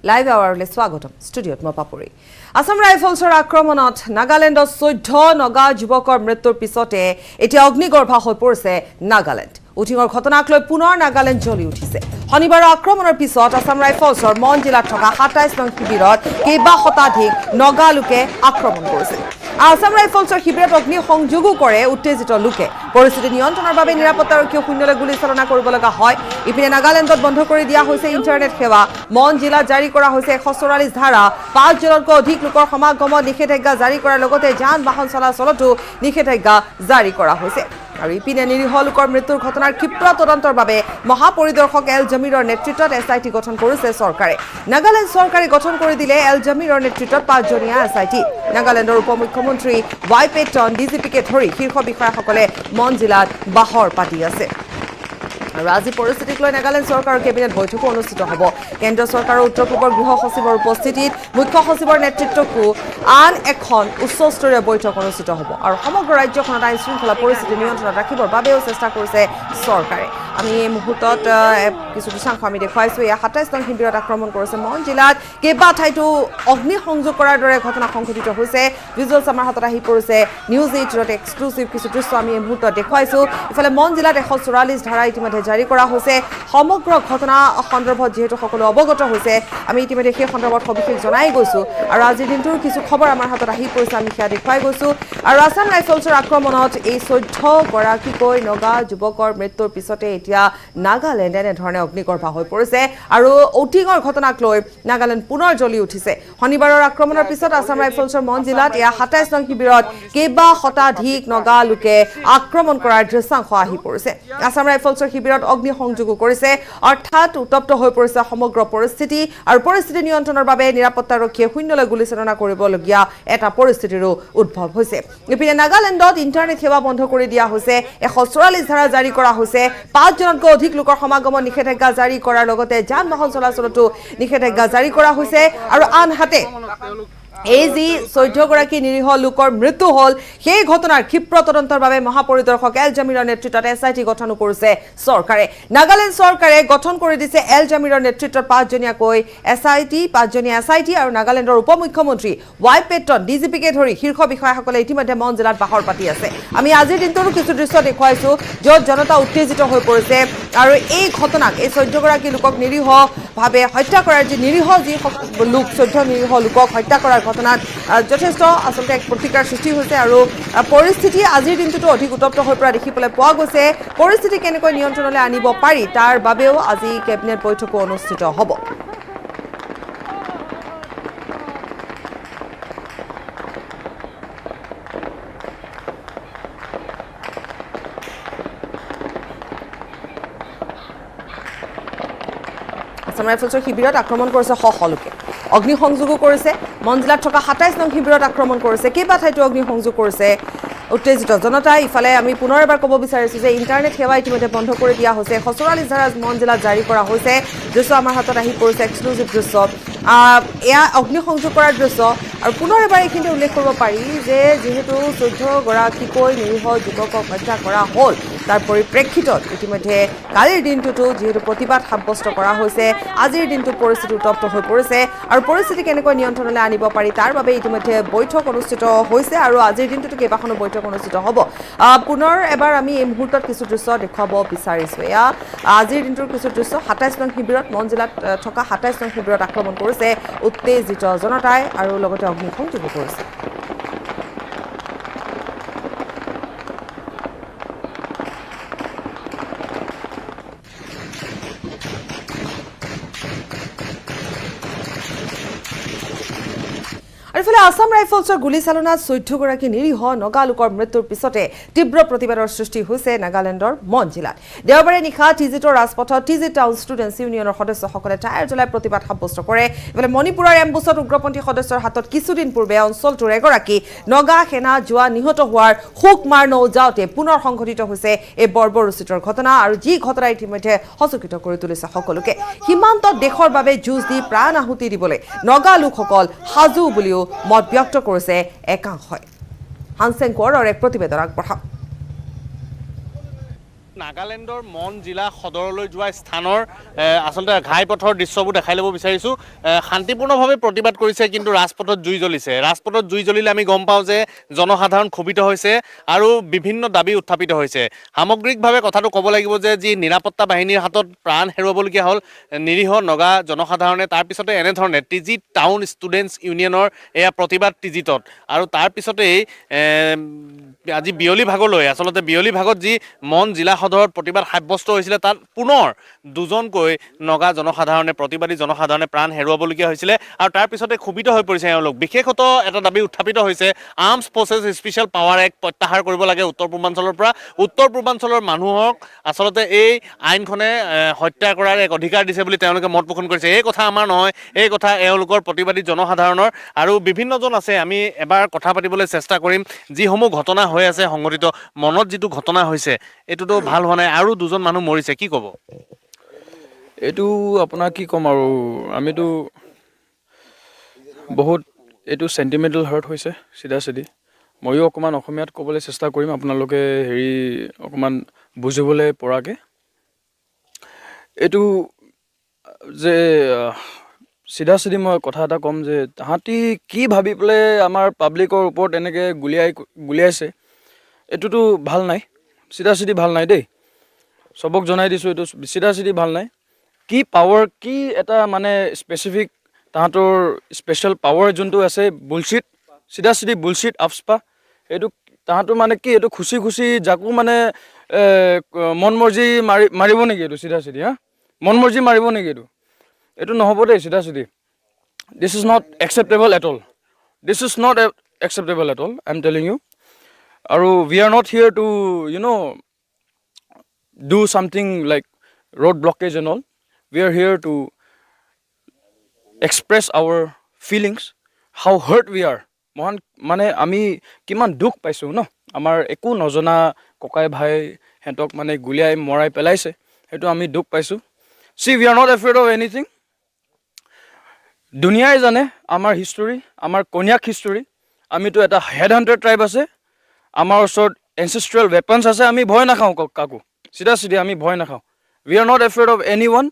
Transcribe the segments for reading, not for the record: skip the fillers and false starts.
Live আৱাৰলৈ স্বাগতম ষ্টুডিঅ'ত মই পাপৰি আসাম ৰাইফলছৰ আক্ৰমণত নাগালেণ্ডৰ 14 নগা যুৱকৰ মৃত্যুৰ পিছতে এতিয়া অগ্নিগৰ্ভা হৈ পৰিছে নাগালেণ্ড উঠিঙৰ ঘটনাক লৈ পুনৰ নাগালেণ্ড জ্বলি উঠিছে শনিবাৰৰ আক্ৰমণৰ পিছত আসাম ৰাইফলছৰ মন জিলাত থকা 27 নং শিবিৰত কেইবা শতাধিক নগা লোকে আক্ৰমণ কৰিছিল আসাম ৰাইফলছৰ শিবিৰত অগ্নি সংযোগো কৰে উত্তেজিত লোকে পৰিস্থিতি নিয়ন্ত্ৰণৰ বাবে নিৰাপত্তাৰক্ষীয়ে শূন্যলৈ গুলীচালনা কৰিব লগা হয় ইপিনে নাগালেণ্ডত বন্ধ কৰি দিয়া হৈছে ইণ্টাৰনেট সেৱা মন জিলাত জাৰি কৰা হৈছে 144 ধাৰা 5 জনতকৈ অধিক লোকৰ সমাগমত নিষেধাজ্ঞা জাৰি কৰাৰ লগতে যান বাহন চলাচলতো নিষেধাজ্ঞা জাৰি কৰা হৈছে আৰু ইপিনে নিৰীহ লোকৰ মৃত্যুৰ ঘটনাৰ ক্ষিপ্ৰ তদন্তৰ বাবে মহাপৰিদৰ্শক এল জমিৰৰ নেতৃত্বত এছআইটি গঠন কৰিছে চৰকাৰে নাগালেণ্ড চৰকাৰে গঠন কৰি দিলে এল জমিৰৰ নেতৃত্বত 5 জনীয়া এছআইটি নাগালেণ্ডৰ উপমুখ্যমন্ত্ৰী ৱাই পেটন ডিজিপিকে ধৰি শীৰ্ষ বিষয়াসকলে মন জিলাত বাহৰ পাতি আছে আৰু আজি পৰিস্থিতিক লৈ নাগালেণ্ড চৰকাৰৰ কেবিনেট বৈঠকো অনুষ্ঠিত হ'ব কেন্দ্ৰ চৰকাৰৰ উত্তৰ পূবৰ গৃহ সচিবৰ উপস্থিতিত মুখ্য সচিবৰ নেতৃত্বকো আন এখন উচ্চস্তৰীয় বৈঠক অনুষ্ঠিত হ'ব আৰু সমগ্ৰ ৰাজ্যখনত আইন শৃংখলা পৰিস্থিতি নিয়ন্ত্ৰণত ৰাখিবৰ বাবেও চেষ্টা কৰিছে চৰকাৰে আমি এই মুহূৰ্তত কিছু দৃশ্যাংশ আমি দেখুৱাইছোঁ এয়া 27 নং শিবিৰত আক্ৰমণ কৰিছে মন জিলাত কেইবা ঠাইতো অগ্নি সংযোগ কৰাৰ দৰে ঘটনা সংঘটিত হৈছে ভিজুৱেলছ আমাৰ হাতত আহি পৰিছে নিউজ 8 এক্সক্লুচিভ কিছু দৃশ্য আমি এই মুহূৰ্তত দেখুৱাইছোঁ ইফালে মন জিলাত 144 ধাৰা ইতিমধ্যে জাৰি কৰা হৈছে সমগ্ৰ ঘটনা সন্দৰ্ভত যেহেতু সকলো অৱগত হৈছে আমি ইতিমধ্যে সেই সন্দৰ্ভত সবিশেষ জনাই গৈছোঁ আৰু আজিৰ দিনটোৰ কিছু খবৰ আমাৰ হাতত আহি পৰিছে আমি সেয়া দেখুৱাই গৈছোঁ আৰু আসাম ৰাইফলছৰ আক্ৰমণত এই 14 গৰাকীকৈ নগা যুৱকৰ মৃত্যুৰ পিছতে এতিয়া নাগালেণ্ড এনেধৰণে অগ্নিগৰ্ভা হৈ পৰিছে আৰু উঠিঙৰ ঘটনাক লৈ নাগালেণ্ড পুনৰ জ্বলি উঠিছে শনিবাৰৰ আক্ৰমণৰ পিছত আসাম ৰাইফলছৰ মন জিলাত এয়া 27 নং শিবিৰত কেইবা শতাধিক নগা লোকে আক্ৰমণ কৰাৰ দৃশ্যাংশ আহি পৰিছে আসাম ৰাইফলছৰ শিবিৰত অগ্নি সংযোগো কৰিছে অৰ্থাৎ উত্তপ্ত হৈ পৰিছে সমগ্ৰ পৰিস্থিতি আৰু পৰিস্থিতি নিয়ন্ত্ৰণৰ বাবে নিৰাপত্তাৰক্ষীয়ে শূন্যলৈ গুলীচালনা কৰিবলগীয়া এটা পৰিস্থিতিৰো উদ্ভৱ হৈছে ইপিনে নাগালেণ্ডত ইণ্টাৰনেট সেৱা বন্ধ কৰি দিয়া হৈছে 144 ধাৰা জাৰি কৰা হৈছে 5 জনতকৈ অধিক লোকৰ সমাগমত নিষেধাজ্ঞা জাৰি কৰাৰ লগতে যান বাহন চলাচলতো নিষেধাজ্ঞা জাৰি কৰা হৈছে আৰু আনহাতে এই যি 14 গৰাকী নিৰীহ লোকৰ মৃত্যু হল সেই ঘটনাৰ ক্ষিপ্ৰ তদন্তৰ বাবে মহাপৰিদৰ্শক এল জমিৰৰ নেতৃত্বত এছআইটি গঠন কৰিছে চৰকাৰে নাগালেণ্ড চৰকাৰে গঠন কৰি দিছে এল জমিৰৰ নেতৃত্বত 5 জনীয়াকৈ এছআইটি 5 জনীয়া এছআইটি আৰু নাগালেণ্ডৰ উপমুখ্যমন্ত্ৰী ৱাই পেটন ডিজিপিকে ধৰি শীৰ্ষ বিষয়াসকলে ইতিমধ্যে মন জিলাত বাহৰ পাতি আছে আমি আজিৰ দিনটোৰো কিছু দৃশ্য দেখুৱাইছোঁ য'ত জনতা উত্তেজিত হৈ পৰিছে আৰু এই ঘটনাক এই 14 গৰাকী লোকক নিৰীহভাৱে হত্যা কৰাৰ যি নিৰীহ যি লোক 14 নিৰীহ লোকক হত্যা কৰাৰ ঘটনাত যথেষ্ট আচলতে এক প্ৰতিক্ৰিয়াৰ সৃষ্টি হৈছে আৰু পৰিস্থিতি আজিৰ দিনটোতো অধিক উত্তপ্ত হৈ পৰা দেখিবলৈ পোৱা গৈছে পৰিস্থিতি কেনেকৈ নিয়ন্ত্ৰণলৈ আনিব পাৰি তাৰ বাবেও আজি কেবিনেট বৈঠকো অনুষ্ঠিত হ'ব আসাম ৰাইফলছৰ শিবিৰত আক্ৰমণ কৰিছে লোকে অগ্নি সংযোগো কৰিছে মন জিলাত থকা 27 নং শিবিৰত আক্ৰমণ কৰিছে কেইবা ঠাইতো অগ্নি সংযোগ কৰিছে উত্তেজিত জনতা ইফালে আমি পুনৰ এবাৰ ক'ব বিচাৰিছোঁ যে ইণ্টাৰনেট সেৱা ইতিমধ্যে বন্ধ কৰি দিয়া হৈছে 144 ধাৰা মন জিলাত জাৰি কৰা হৈছে দৃশ্য আমাৰ হাতত আহি পৰিছে এক্সক্লুচিভ দৃশ্য এয়া অগ্নি সংযোগ কৰাৰ দৃশ্য আৰু পুনৰ এবাৰ এইখিনিতে উল্লেখ কৰিব পাৰি যে যিহেতু 14 গৰাকীকৈ নিৰীহ যুৱকক হত্যা কৰা হ'ল তাৰ পৰিপ্ৰেক্ষিতত ইতিমধ্যে কালিৰ দিনটোতো যিহেতু প্ৰতিবাদ সাব্যস্ত কৰা হৈছে আজিৰ দিনটোত পৰিস্থিতি উত্তপ্ত হৈ পৰিছে আৰু পৰিস্থিতি কেনেকৈ নিয়ন্ত্ৰণলৈ আনিব পাৰি তাৰ বাবে ইতিমধ্যে বৈঠক অনুষ্ঠিত হৈছে আৰু আজিৰ দিনটোতো কেইবাখনো বৈঠক অনুষ্ঠিত হ'ব পুনৰ এবাৰ আমি এই মুহূৰ্তত কিছু দৃশ্য দেখুৱাব বিচাৰিছোঁ এয়া আজিৰ দিনটোৰ কিছু দৃশ্য 27 নং শিবিৰত মন জিলাত থকা 27 নং শিবিৰত আক্ৰমণ কৰিছে উত্তেজিত জনতাই আৰু লগতে অগ্নি সংযোগো কৰিছে ইফালে আসাম ৰাইফলছৰ গুলীচালনাত 14 গৰাকী নিৰীহ নগা লোকৰ মৃত্যুৰ পিছতে তীব্ৰ প্ৰতিবাদৰ সৃষ্টি হৈছে নাগালেণ্ডৰ মন জিলাত দেওবাৰে নিশা টিজিটৰ ৰাজপথত টিজি টাউন ষ্টুডেণ্টছ ইউনিয়নৰ সদস্যসকলে টায়াৰ জ্বলাই প্ৰতিবাদ সাব্যস্ত কৰে ইফালে মণিপুৰৰ এম্বুছত উগ্ৰপন্থী সদস্যৰ হাতত কিছুদিন পূৰ্বে অঞ্চলটোৰ এগৰাকী নগা সেনা জোৱা নিহত হোৱাৰ শোক মাৰ নৌ যাওঁতে পুনৰ সংঘটিত হৈছে এই বৰ্বৰোচিতৰ ঘটনা আৰু যি ঘটনা ইতিমধ্যে হচকিত কৰি তুলিছে সকলোকে সীমান্তত দেশৰ বাবে যুঁজ দি প্ৰাণ আহুতি দিবলৈ নগা লোকসকল সাজু বুলিও মত ব্যক্ত কৰিছে একাংশই হানসেং কোৰৰ এক প্ৰতিবেদন আগবঢ়াওক নাগালেণ্ডৰ মন জিলা সদৰলৈ যোৱা স্থানৰ আচলতে ঘাইপথৰ দৃশ্যবোৰ দেখাই ল'ব বিচাৰিছোঁ। শান্তিপূৰ্ণভাৱে প্ৰতিবাদ কৰিছে, কিন্তু ৰাজপথত জুই জ্বলিছে। ৰাজপথত জুই জ্বলিলে আমি গম পাওঁ যে জনসাধাৰণ ক্ষোভিত হৈছে আৰু বিভিন্ন দাবী উত্থাপিত হৈছে। সামগ্ৰিকভাৱে কথাটো ক'ব লাগিব যে যি নিৰাপত্তা বাহিনীৰ হাতত প্ৰাণ হেৰুৱাবলগীয়া হ'ল নিৰীহ নগা জনসাধাৰণে, তাৰপিছতে এনেধৰণে টিজিত টাউন ষ্টুডেণ্টছ ইউনিয়নৰ এয়া প্ৰতিবাদ টিজিতত, আৰু তাৰপিছতেই আজি বিয়লি ভাগলৈ আচলতে বিয়লি ভাগত যি মন জিলা সদৰত প্ৰতিবাদ সাব্যস্ত হৈছিলে, তাত পুনৰ দুজনকৈ নগা জনসাধাৰণে প্ৰতিবাদী জনসাধাৰণে প্ৰাণ হেৰুৱাবলগীয়া হৈছিলে, আৰু তাৰপিছতে ক্ষোভিত হৈ পৰিছে এওঁলোক। বিশেষত এটা দাবী উত্থাপিত হৈছে, arms forces special power act প্ৰত্যাহাৰ কৰিব লাগে উত্তৰ পূৰ্বাঞ্চলৰ পৰা। উত্তৰ পূৰ্বাঞ্চলৰ মানুহক আচলতে এই আইনখনে হত্যা কৰাৰ এক অধিকাৰ দিছে বুলি তেওঁলোকে মত পোষণ কৰিছে। এই কথা আমাৰ নহয়, এই কথা এওঁলোকৰ প্ৰতিবাদী জনসাধাৰণৰ। আৰু বিভিন্নজন আছে, আমি এবাৰ কথা পাতিবলৈ চেষ্টা কৰিম। যিসমূহ ঘটনা হৈ আছে সংঘটিত, মনত যিটো ঘটনা হৈছে এইটোতো ভাল হোৱা নাই, আৰু দুজন মানুহ মৰিছে, কি ক'ব? এইটো আপোনাৰ কি ক'ম আৰু, আমিতো বহুত এইটো চেণ্টিমেণ্টেল হাৰ্ট হৈছে চিধা। ময়ো অকণমান অসমীয়াত ক'বলৈ চেষ্টা কৰিম, আপোনালোকে অকণমান বুজিবলৈ পৰাকৈ। এইটো যে চিধা মই কথা এটা ক'ম যে তাহাঁতি কি ভাবি পেলাই আমাৰ পাব্লিকৰ ওপৰত এনেকৈ গুলিয়াইছে, এইটোতো ভাল নাই, চিধা ভাল নাই দেই। চবক জনাই দিছোঁ, এইটো চিধা ভাল নাই। কি পাৱাৰ, কি এটা মানে স্পেচিফিক তাহাঁতৰ স্পেচিয়েল পাৱাৰ যোনটো আছে, বুলশ্বিট, চিধা বুলশ্বিট আফস্পা। এইটো তাহাঁতৰ মানে কি, এইটো খুচি যাকো মানে মন মৰ্জি মাৰিব নেকি? এইটো চিধা হা, মন মৰ্জি মাৰিব নেকি? এইটো নহ'ব দেই, চিধা this is not acceptable at all, this is not acceptable at all, I am telling you. আৰু we are not here to do something like road blockage and all. We are here to express our feelings, how hurt we are. মানে আমি কিমান দুখ পাইছোঁ ন, আমাৰ একো নজনা ককাই ভাই সিহঁতক মানে গুলিয়াই মৰাই পেলাইছে, সেইটো আমি দুখ পাইছোঁ। See, we are not afraid of anything. দুনিয়াই জানে আমাৰ হিষ্টৰী, আমাৰ কন্যাক হিষ্টৰী। আমিতো এটা হেড হাণ্টাৰ ট্ৰাইব আছে, আমাৰ ওচৰত এনচেষ্ট্ৰিয়েল ৱেপনছ আছে, আমি ভয় নাখাওঁ কাকো, চিধা আমি ভয় নাখাওঁ। We are not afraid of anyone.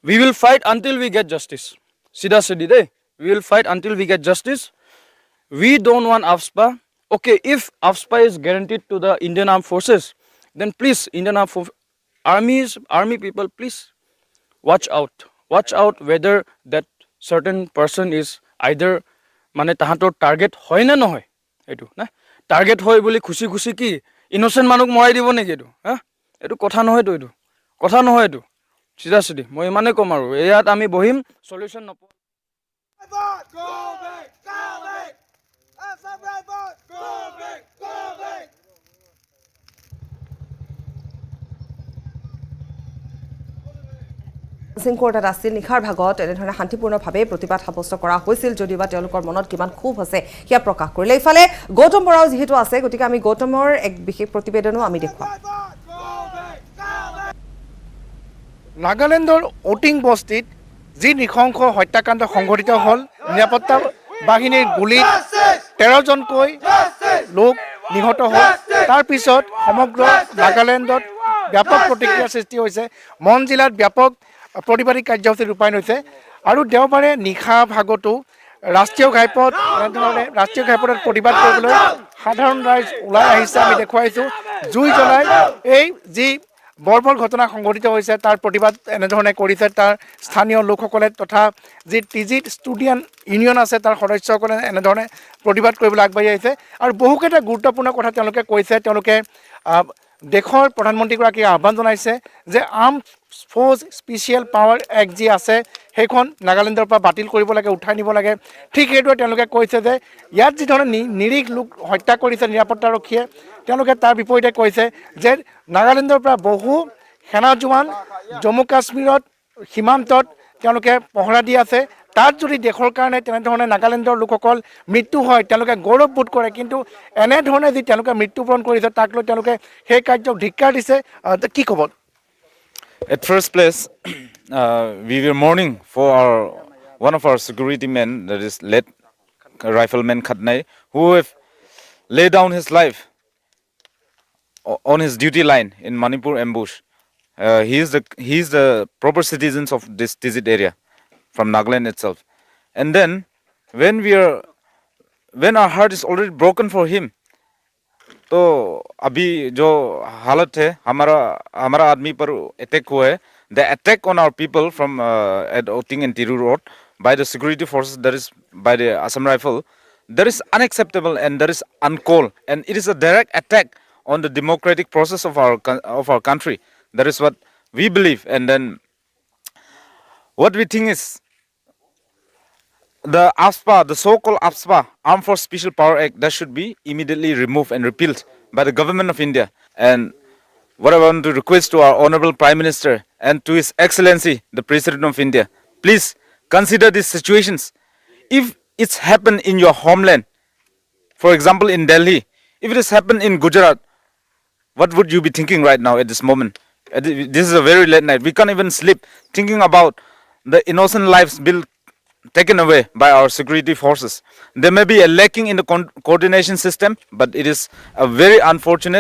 We will fight until we get justice. চিধা দেই, we will fight until we get justice. We don't want AFSPA. Okay, if AFSPA is guaranteed to the Indian Armed Forces, then please, Indian Army people, please watch out whether that certain person is either মানে তাহাঁতৰ target হয় নে নহয়। এইটো না target হয় বুলি খুচি কি ইন'চেণ্ট মানুহক মৰাই দিব নেকি? এইটো হা, এইটো কথা নহয়তো, এইটো কথা নহয়, এইটো চিধা মই ইমানেই ক'ম। আৰু ইয়াত আমি বহিম, চলিউশ্যন নপোৱা। কোৰ্টত আছিল নিশাৰ ভাগত এনেধৰণে শান্তিপূৰ্ণভাৱে প্ৰতিবাদ সাব্যস্ত কৰা হৈছিল, যদিওবা তেওঁলোকৰ মনত কিমান ক্ষোভ আছে সেয়া প্ৰকাশ কৰিলে। ইফালে গৌতম বৰাও যিহেতু আছে, গতিকে আমি গৌতমৰ এক বিশেষ প্ৰতিবেদনো আমি দেখুৱাম। নাগালেণ্ডৰ অ'টিং বস্তিত যি নৃশংস হত্যাকাণ্ড সংঘটিত হ'ল, নিৰাপত্তা বাহিনীৰ গুলীত 13জনকৈ লোক নিহত হ'ল। তাৰপিছত সমগ্ৰ নাগালেণ্ডত ব্যাপক প্ৰতিক্ৰিয়াৰ সৃষ্টি হৈছে। মন জিলাত ব্যাপক প্ৰতিবাদী কাৰ্যসূচী ৰূপায়ণ হৈছে, আৰু দেওবাৰে নিশা ভাগতো ৰাষ্ট্ৰীয় ঘাইপথত প্ৰতিবাদ কৰিবলৈ সাধাৰণ ৰাইজ ওলাই আহিছে। আমি দেখুৱাইছোঁ জুই জ্বলাই এই যি বৰ্বৰ ঘটনা সংঘটিত হৈছে তাৰ প্ৰতিবাদ এনেধৰণে কৰিছে তাৰ স্থানীয় লোকসকলে, তথা যি টিজিত ষ্টুডেণ্ট ইউনিয়ন আছে তাৰ সদস্যসকলে এনেধৰণে প্ৰতিবাদ কৰিবলৈ আগবাঢ়ি আহিছে। আৰু বহুকেইটা গুৰুত্বপূৰ্ণ কথা তেওঁলোকে কৈছে। তেওঁলোকে দেশৰ প্ৰধানমন্ত্ৰীগৰাকীক আহ্বান জনাইছে যে armed force special power act যি আছে সেইখন নাগালেণ্ডৰ পৰা বাতিল কৰিব লাগে, উঠাই নিব লাগে। ঠিক সেইদৰে তেওঁলোকে কৈছে যে ইয়াত যিধৰণে নিৰীহ লোক হত্যা কৰিছে নিৰাপত্তাৰক্ষীয়ে, তেওঁলোকে তাৰ বিপৰীতে কৈছে যে নাগালেণ্ডৰ পৰা বহু সেনা জোৱান জম্মু কাশ্মীৰত সীমান্তত তেওঁলোকে পহৰা দি আছে। তাত যদি দেশৰ কাৰণে তেনেধৰণে নাগালেণ্ডৰ লোকসকল মৃত্যু হয় তেওঁলোকে গৌৰৱবোধ কৰে, কিন্তু এনেধৰণে যি তেওঁলোকে মৃত্যুবৰণ কৰিছে তাক লৈ তেওঁলোকে সেই কাৰ্যক ধিক্কাৰ দিছে। কি ক'ব? At first place, we were mourning for one of our security men, that is late rifleman Khatnai, who have laid down his life on his duty line in Manipur ambush. He is the proper citizens of this TZ area from Nagaland itself. And then when our heart is already broken for him, तो अभी जो हालत है हमारा आदमी पर attack हुआ है, the attack on our people from at Oting and Tiru Road by the security forces, that is by the Assam Rifle, that is unacceptable and that is uncalled, and it is a direct attack on the democratic process of our country. That is what we believe. And then what we think is the AFSPA, the so-called AFSPA, Armed Force Special Power Act, that should be immediately removed and repealed by the government of India. And what I want to request to our Honorable Prime Minister and to His Excellency, the President of India, please consider these situations. If it's happened in your homeland, for example in Delhi, if it has happened in Gujarat, what would you be thinking right now at this moment? This is a very late night. We can't even sleep thinking about the innocent lives being taken away by our security forces. There may be a lacking in the coordination system, but it is a very unfortunate